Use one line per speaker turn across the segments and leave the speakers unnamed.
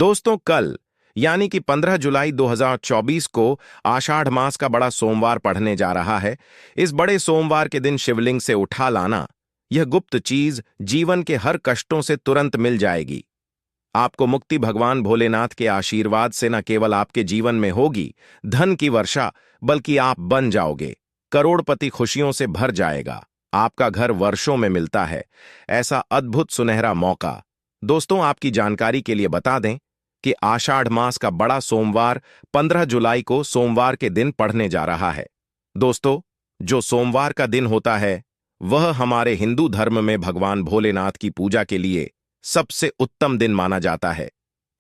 दोस्तों, कल यानी कि 15 जुलाई 2024 को आषाढ़ मास का बड़ा सोमवार पढ़ने जा रहा है। इस बड़े सोमवार के दिन शिवलिंग से उठा लाना, यह गुप्त चीज जीवन के हर कष्टों से तुरंत मिल जाएगी। आपको मुक्ति भगवान भोलेनाथ के आशीर्वाद से न केवल आपके जीवन में होगी धन की वर्षा, बल्कि आप बन जाओगे करोड़पति। खुशियों से भर जाएगा। आपका घर वर्षों में मिलता है ऐसा अद्भुत सुनहरा मौका। दोस्तों, आपकी जानकारी के लिए बता दें कि आषाढ़ मास का बड़ा सोमवार 15 जुलाई को सोमवार के दिन पड़ने जा रहा है। दोस्तों, जो सोमवार का दिन होता है वह हमारे हिंदू धर्म में भगवान भोलेनाथ की पूजा के लिए सबसे उत्तम दिन माना जाता है,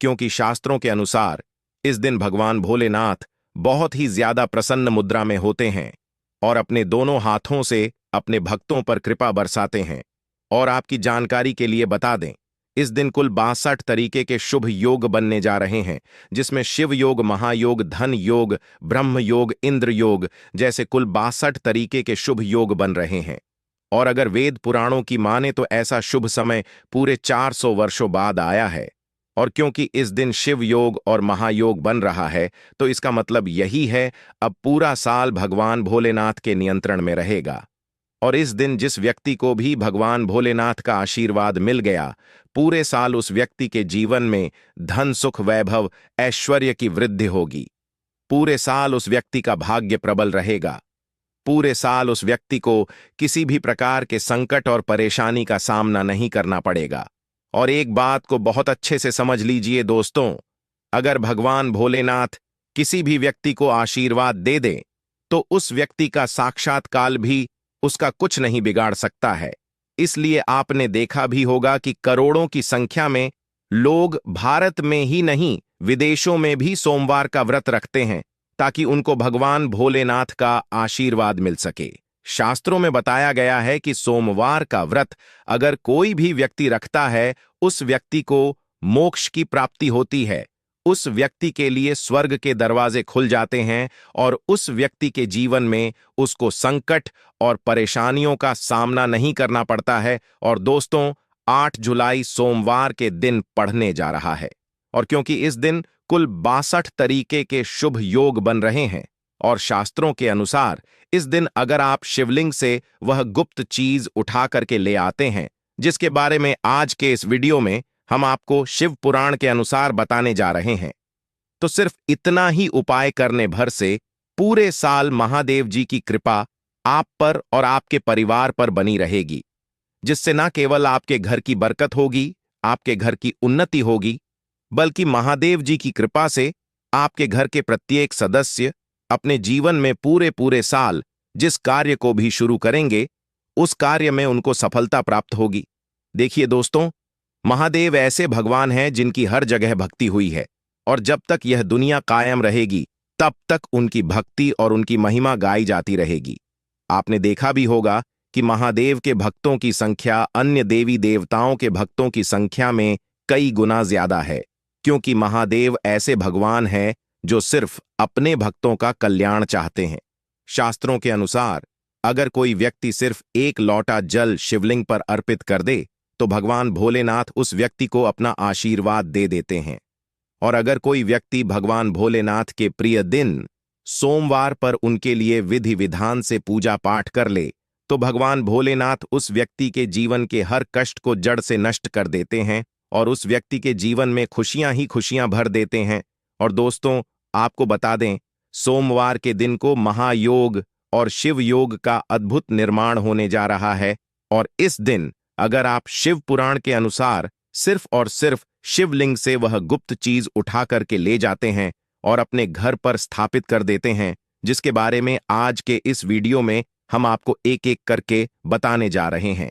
क्योंकि शास्त्रों के अनुसार इस दिन भगवान भोलेनाथ बहुत ही ज्यादा प्रसन्न मुद्रा में होते हैं और अपने दोनों हाथों से अपने भक्तों पर कृपा बरसाते हैं। और आपकी जानकारी के लिए बता दें, इस दिन कुल 62 तरीके के शुभ योग बनने जा रहे हैं, जिसमें शिव योग, महायोग, धन योग, ब्रह्म योग, इंद्र योग जैसे कुल 62 तरीके के शुभ योग बन रहे हैं। और अगर वेद पुराणों की माने तो ऐसा शुभ समय पूरे 400 वर्षों बाद आया है। और क्योंकि इस दिन शिव योग और महायोग बन रहा है, तो इसका मतलब यही है अब पूरा साल भगवान भोलेनाथ के नियंत्रण में रहेगा। और इस दिन जिस व्यक्ति को भी भगवान भोलेनाथ का आशीर्वाद मिल गया, पूरे साल उस व्यक्ति के जीवन में धन, सुख, वैभव, ऐश्वर्य की वृद्धि होगी। पूरे साल उस व्यक्ति का भाग्य प्रबल रहेगा। पूरे साल उस व्यक्ति को किसी भी प्रकार के संकट और परेशानी का सामना नहीं करना पड़ेगा। और एक बात को बहुत अच्छे से समझ लीजिए दोस्तों, अगर भगवान भोलेनाथ किसी भी व्यक्ति को आशीर्वाद दे दें तो उस व्यक्ति का साक्षात काल भी उसका कुछ नहीं बिगाड़ सकता है। इसलिए आपने देखा भी होगा कि करोड़ों की संख्या में लोग भारत में ही नहीं, विदेशों में भी सोमवार का व्रत रखते हैं ताकि उनको भगवान भोलेनाथ का आशीर्वाद मिल सके। शास्त्रों में बताया गया है कि सोमवार का व्रत अगर कोई भी व्यक्ति रखता है, उस व्यक्ति को मोक्ष की प्राप्ति होती है। उस व्यक्ति के लिए स्वर्ग के दरवाजे खुल जाते हैं और उस व्यक्ति के जीवन में उसको संकट और परेशानियों का सामना नहीं करना पड़ता है। और दोस्तों, 8 जुलाई सोमवार के दिन पढ़ने जा रहा है। और क्योंकि इस दिन कुल 62 तरीके के शुभ योग बन रहे हैं और शास्त्रों के अनुसार इस दिन अगर आप शिवलिंग से वह गुप्त चीज उठा करके ले आते हैं, जिसके बारे में आज के इस वीडियो में हम आपको शिव पुराण के अनुसार बताने जा रहे हैं, तो सिर्फ इतना ही उपाय करने भर से पूरे साल महादेव जी की कृपा आप पर और आपके परिवार पर बनी रहेगी, जिससे न केवल आपके घर की बरकत होगी, आपके घर की उन्नति होगी, बल्कि महादेव जी की कृपा से आपके घर के प्रत्येक सदस्य अपने जीवन में पूरे साल जिस कार्य को भी शुरू करेंगे, उस कार्य में उनको सफलता प्राप्त होगी। देखिए दोस्तों, महादेव ऐसे भगवान हैं जिनकी हर जगह भक्ति हुई है और जब तक यह दुनिया कायम रहेगी तब तक उनकी भक्ति और उनकी महिमा गाई जाती रहेगी। आपने देखा भी होगा कि महादेव के भक्तों की संख्या अन्य देवी देवताओं के भक्तों की संख्या में कई गुना ज्यादा है, क्योंकि महादेव ऐसे भगवान हैं जो सिर्फ अपने भक्तों का कल्याण चाहते हैं। शास्त्रों के अनुसार अगर कोई व्यक्ति सिर्फ एक लोटा जल शिवलिंग पर अर्पित कर दे तो भगवान भोलेनाथ उस व्यक्ति को अपना आशीर्वाद दे देते हैं। और अगर कोई व्यक्ति भगवान भोलेनाथ के प्रिय दिन सोमवार पर उनके लिए विधि विधान से पूजा पाठ कर ले तो भगवान भोलेनाथ उस व्यक्ति के जीवन के हर कष्ट को जड़ से नष्ट कर देते हैं और उस व्यक्ति के जीवन में खुशियां ही खुशियां भर देते हैं। और दोस्तों, आपको बता दें, सोमवार के दिन को महायोग और शिव योग का अद्भुत निर्माण होने जा रहा है। और इस दिन अगर आप शिव पुराण के अनुसार सिर्फ और सिर्फ शिवलिंग से वह गुप्त चीज उठा करके ले जाते हैं और अपने घर पर स्थापित कर देते हैं, जिसके बारे में आज के इस वीडियो में हम आपको एक एक करके बताने जा रहे हैं,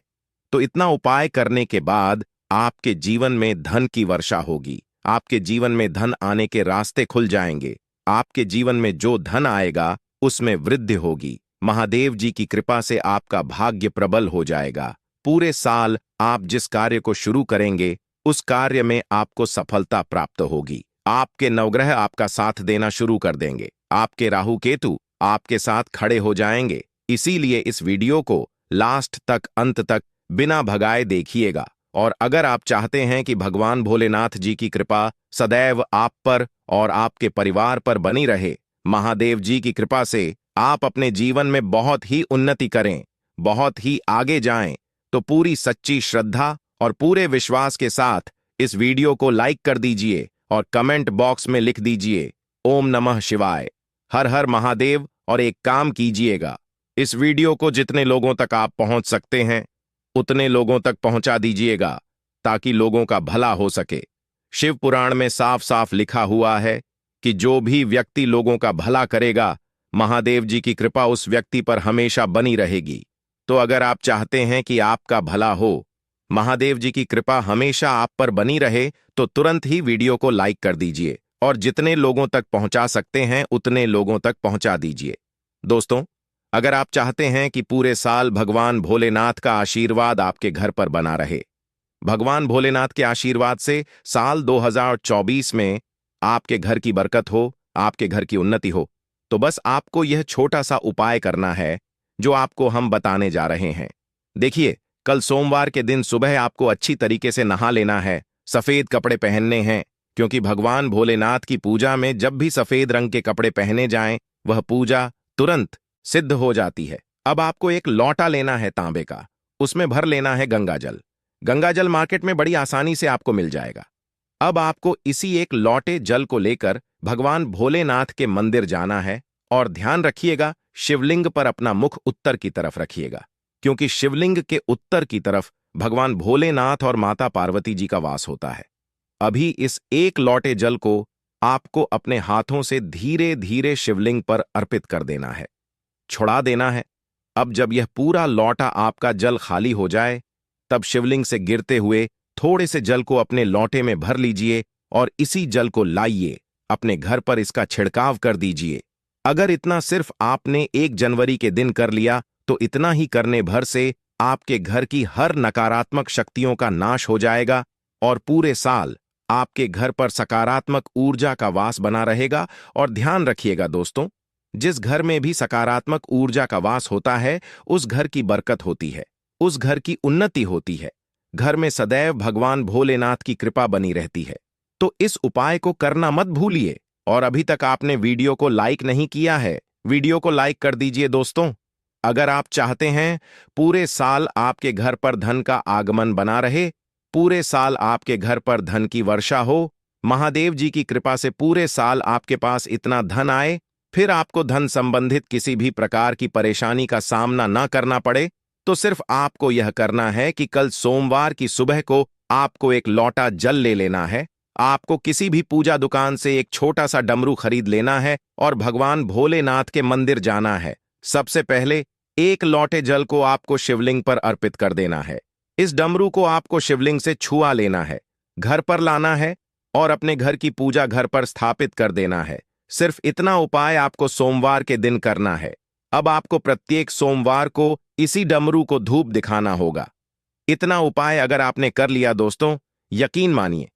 तो इतना उपाय करने के बाद आपके जीवन में धन की वर्षा होगी। आपके जीवन में धन आने के रास्ते खुल जाएंगे। आपके जीवन में जो धन आएगा उसमें वृद्धि होगी। महादेव जी की कृपा से आपका भाग्य प्रबल हो जाएगा। पूरे साल आप जिस कार्य को शुरू करेंगे उस कार्य में आपको सफलता प्राप्त होगी। आपके नवग्रह आपका साथ देना शुरू कर देंगे। आपके राहु केतु आपके साथ खड़े हो जाएंगे। इसीलिए इस वीडियो को लास्ट तक, अंत तक बिना भगाए देखिएगा और अगर आप चाहते हैं कि भगवान भोलेनाथ जी की कृपा सदैव आप पर और आपके परिवार पर बनी रहे, महादेव जी की कृपा से आप अपने जीवन में बहुत ही उन्नति करें, बहुत ही आगे जाएं, तो पूरी सच्ची श्रद्धा और पूरे विश्वास के साथ इस वीडियो को लाइक कर दीजिए और कमेंट बॉक्स में लिख दीजिए ओम नमः शिवाय, हर हर महादेव। और एक काम कीजिएगा, इस वीडियो को जितने लोगों तक आप पहुंच सकते हैं उतने लोगों तक पहुंचा दीजिएगा ताकि लोगों का भला हो सके। शिव पुराण में साफ साफ लिखा हुआ है कि जो भी व्यक्ति लोगों का भला करेगा, महादेव जी की कृपा उस व्यक्ति पर हमेशा बनी रहेगी। तो अगर आप चाहते हैं कि आपका भला हो, महादेव जी की कृपा हमेशा आप पर बनी रहे, तो तुरंत ही वीडियो को लाइक कर दीजिए और जितने लोगों तक पहुंचा सकते हैं उतने लोगों तक पहुंचा दीजिए। दोस्तों, अगर आप चाहते हैं कि पूरे साल भगवान भोलेनाथ का आशीर्वाद आपके घर पर बना रहे, भगवान भोलेनाथ के आशीर्वाद से साल 2024 में आपके घर की बरकत हो, आपके घर की उन्नति हो, तो बस आपको यह छोटा सा उपाय करना है जो आपको हम बताने जा रहे हैं। देखिए, कल सोमवार के दिन सुबह आपको अच्छी तरीके से नहा लेना है, सफेद कपड़े पहनने हैं, क्योंकि भगवान भोलेनाथ की पूजा में जब भी सफेद रंग के कपड़े पहने जाएं, वह पूजा तुरंत सिद्ध हो जाती है। अब आपको एक लौटा लेना है तांबे का, उसमें भर लेना है गंगाजल। गंगाजल मार्केट में बड़ी आसानी से आपको मिल जाएगा। अब आपको इसी एक लौटे जल को लेकर भगवान भोलेनाथ के मंदिर जाना है और ध्यान रखिएगा, शिवलिंग पर अपना मुख उत्तर की तरफ रखिएगा, क्योंकि शिवलिंग के उत्तर की तरफ भगवान भोलेनाथ और माता पार्वती जी का वास होता है। अभी इस एक लौटे जल को आपको अपने हाथों से धीरे धीरे शिवलिंग पर अर्पित कर देना है, छुड़ा देना है। अब जब यह पूरा लौटा आपका जल खाली हो जाए, तब शिवलिंग से गिरते हुए थोड़े से जल को अपने लौटे में भर लीजिए और इसी जल को लाइए, अपने घर पर इसका छिड़काव कर दीजिए। अगर इतना सिर्फ आपने 1 जनवरी के दिन कर लिया, तो इतना ही करने भर से आपके घर की हर नकारात्मक शक्तियों का नाश हो जाएगा और पूरे साल आपके घर पर सकारात्मक ऊर्जा का वास बना रहेगा। और ध्यान रखिएगा दोस्तों, जिस घर में भी सकारात्मक ऊर्जा का वास होता है, उस घर की बरकत होती है, उस घर की उन्नति होती है, घर में सदैव भगवान भोलेनाथ की कृपा बनी रहती है। तो इस उपाय को करना मत भूलिए। और अभी तक आपने वीडियो को लाइक नहीं किया है, वीडियो को लाइक कर दीजिए दोस्तों। अगर आप चाहते हैं पूरे साल आपके घर पर धन का आगमन बना रहे, पूरे साल आपके घर पर धन की वर्षा हो, महादेव जी की कृपा से पूरे साल आपके पास इतना धन आए, फिर आपको धन संबंधित किसी भी प्रकार की परेशानी का सामना ना करना पड़े, तो सिर्फ आपको यह करना है कि कल सोमवार की सुबह को आपको एक लौटा जल ले लेना है, आपको किसी भी पूजा दुकान से एक छोटा सा डमरू खरीद लेना है और भगवान भोलेनाथ के मंदिर जाना है। सबसे पहले एक लौटे जल को आपको शिवलिंग पर अर्पित कर देना है। इस डमरू को आपको शिवलिंग से छुआ लेना है, घर पर लाना है और अपने घर की पूजा घर पर स्थापित कर देना है। सिर्फ इतना उपाय आपको सोमवार के दिन करना है। अब आपको प्रत्येक सोमवार को इसी डमरू को धूप दिखाना होगा। इतना उपाय अगर आपने कर लिया दोस्तों, यकीन मानिए,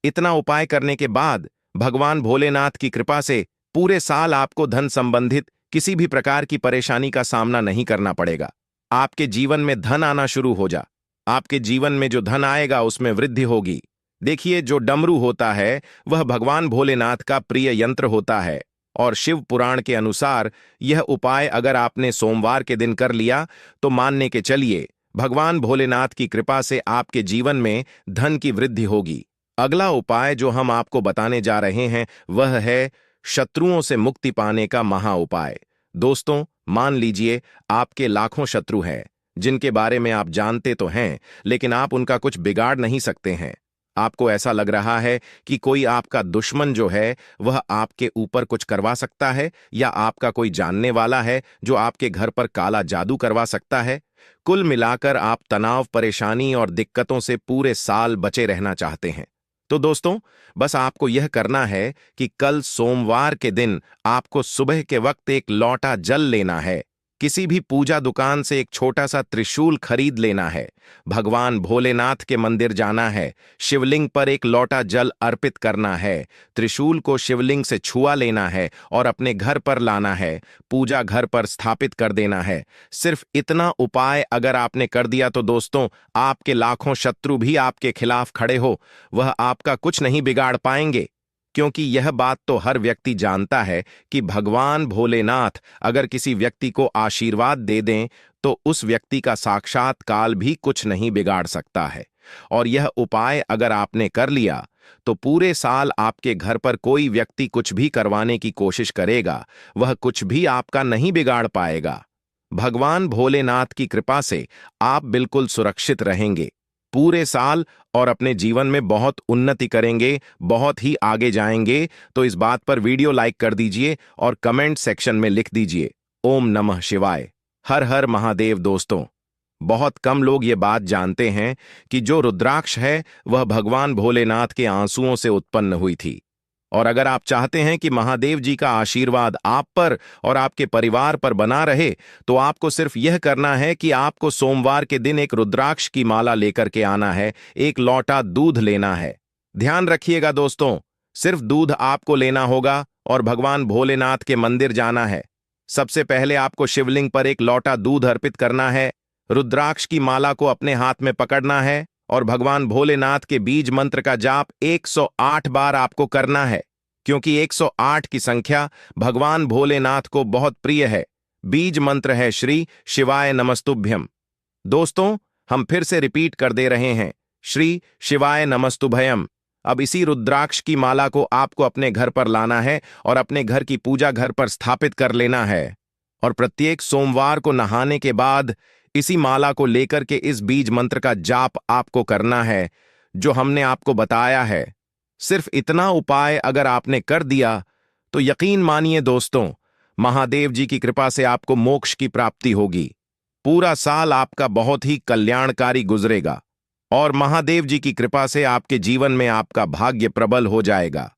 इतना उपाय करने के बाद भगवान भोलेनाथ की कृपा से पूरे साल आपको धन संबंधित किसी भी प्रकार की परेशानी का सामना नहीं करना पड़ेगा। आपके जीवन में धन आना शुरू हो जा, आपके जीवन में जो धन आएगा उसमें वृद्धि होगी। देखिए, जो डमरू होता है वह भगवान भोलेनाथ का प्रिय यंत्र होता है और शिव पुराण के अनुसार यह उपाय अगर आपने सोमवार के दिन कर लिया, तो मानने के चलिए भगवान भोलेनाथ की कृपा से आपके जीवन में धन की वृद्धि होगी। अगला उपाय जो हम आपको बताने जा रहे हैं वह है शत्रुओं से मुक्ति पाने का महा उपाय। दोस्तों, मान लीजिए आपके लाखों शत्रु हैं जिनके बारे में आप जानते तो हैं, लेकिन आप उनका कुछ बिगाड़ नहीं सकते हैं। आपको ऐसा लग रहा है कि कोई आपका दुश्मन जो है वह आपके ऊपर कुछ करवा सकता है, या आपका कोई जानने वाला है जो आपके घर पर काला जादू करवा सकता है। कुल मिलाकर आप तनाव, परेशानी और दिक्कतों से पूरे साल बचे रहना चाहते हैं। तो दोस्तों, बस आपको यह करना है कि कल सोमवार के दिन आपको सुबह के वक्त एक लौटा जल लेना है, किसी भी पूजा दुकान से एक छोटा सा त्रिशूल खरीद लेना है, भगवान भोलेनाथ के मंदिर जाना है, शिवलिंग पर एक लोटा जल अर्पित करना है, त्रिशूल को शिवलिंग से छुआ लेना है और अपने घर पर लाना है, पूजा घर पर स्थापित कर देना है। सिर्फ इतना उपाय अगर आपने कर दिया तो दोस्तों, आपके लाखों शत्रु भी आपके खिलाफ खड़े हो, वह आपका कुछ नहीं बिगाड़ पाएंगे। क्योंकि यह बात तो हर व्यक्ति जानता है कि भगवान भोलेनाथ अगर किसी व्यक्ति को आशीर्वाद दे दें तो उस व्यक्ति का साक्षात काल भी कुछ नहीं बिगाड़ सकता है। और यह उपाय अगर आपने कर लिया तो पूरे साल आपके घर पर कोई व्यक्ति कुछ भी करवाने की कोशिश करेगा, वह कुछ भी आपका नहीं बिगाड़ पाएगा। भगवान भोलेनाथ की कृपा से आप बिल्कुल सुरक्षित रहेंगे पूरे साल और अपने जीवन में बहुत उन्नति करेंगे, बहुत ही आगे जाएंगे। तो इस बात पर वीडियो लाइक कर दीजिए और कमेंट सेक्शन में लिख दीजिए ओम नमः शिवाय, हर हर महादेव। दोस्तों, बहुत कम लोग ये बात जानते हैं कि जो रुद्राक्ष है वह भगवान भोलेनाथ के आंसुओं से उत्पन्न हुई थी। और अगर आप चाहते हैं कि महादेव जी का आशीर्वाद आप पर और आपके परिवार पर बना रहे तो आपको सिर्फ यह करना है कि आपको सोमवार के दिन एक रुद्राक्ष की माला लेकर के आना है, एक लोटा दूध लेना है। ध्यान रखिएगा दोस्तों, सिर्फ दूध आपको लेना होगा और भगवान भोलेनाथ के मंदिर जाना है। सबसे पहले आपको शिवलिंग पर एक लोटा दूध अर्पित करना है, रुद्राक्ष की माला को अपने हाथ में पकड़ना है और भगवान भोलेनाथ के बीज मंत्र का जाप 108 बार आपको करना है, क्योंकि 108 की संख्या भगवान भोलेनाथ को बहुत प्रिय है। बीज मंत्र है श्री शिवाय नमस्तुभ्यम। दोस्तों, हम फिर से रिपीट कर दे रहे हैं, श्री शिवाय नमस्तुभयम। अब इसी रुद्राक्ष की माला को आपको अपने घर पर लाना है और अपने घर की पूजा घर पर स्थापित कर लेना है। और प्रत्येक सोमवार को नहाने के बाद इसी माला को लेकर के इस बीज मंत्र का जाप आपको करना है जो हमने आपको बताया है। सिर्फ इतना उपाय अगर आपने कर दिया तो यकीन मानिए दोस्तों, महादेव जी की कृपा से आपको मोक्ष की प्राप्ति होगी। पूरा साल आपका बहुत ही कल्याणकारी गुजरेगा और महादेव जी की कृपा से आपके जीवन में आपका भाग्य प्रबल हो जाएगा।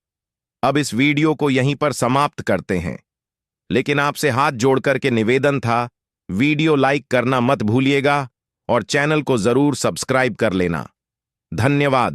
अब इस वीडियो को यहीं पर समाप्त करते हैं, लेकिन आपसे हाथ जोड़कर के निवेदन था, वीडियो लाइक करना मत भूलिएगा और चैनल को जरूर सब्सक्राइब कर लेना। धन्यवाद।